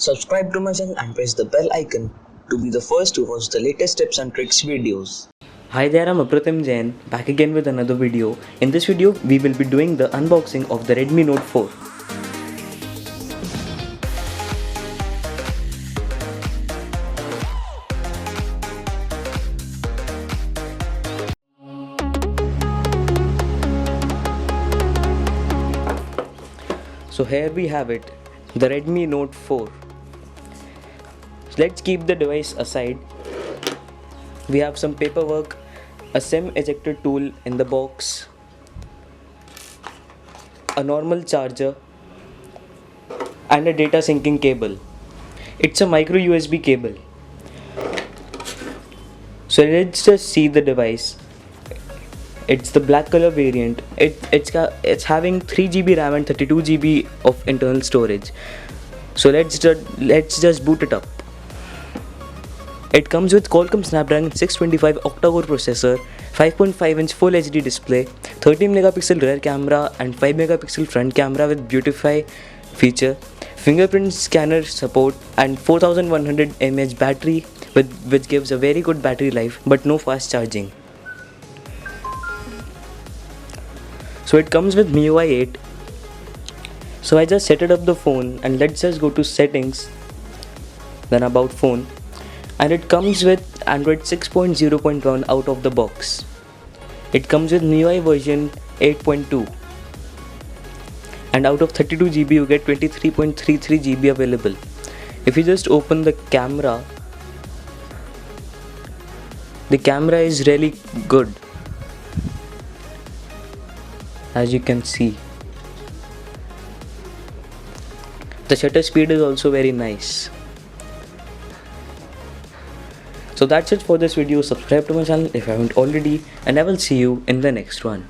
Subscribe to my channel and press the bell icon to be the first to watch the latest tips and tricks videos. Hi there, I'm Apratim Jain, back again with another video. In this video, we will be doing the unboxing of the Redmi Note 4. So here we have it, the Redmi Note 4. Let's keep the device aside. We have some paperwork, a SIM ejector tool in the box, a normal charger, and a data syncing cable. It's a micro USB cable. So let's just see the device. It's the black color variant. It's having 3GB RAM and 32GB of internal storage. So let's just boot it up. It comes with Qualcomm Snapdragon 625 octa-core processor, 5.5-inch Full HD display, 13 megapixel rear camera and 5 megapixel front camera with Beautify feature, fingerprint scanner support and 4100 mAh battery which gives a very good battery life but no fast charging. So it comes with MIUI 8. So I just set it up the phone and let's just go to settings, then about phone, and it comes with Android 6.0.1 out of the box. It comes with MIUI version 8.2 and out of 32GB you get 23.33GB available. If you just open the camera is really good. As you can see, the shutter speed is also very nice. So that's it for this video. Subscribe to my channel if you haven't already, and I will see you in the next one.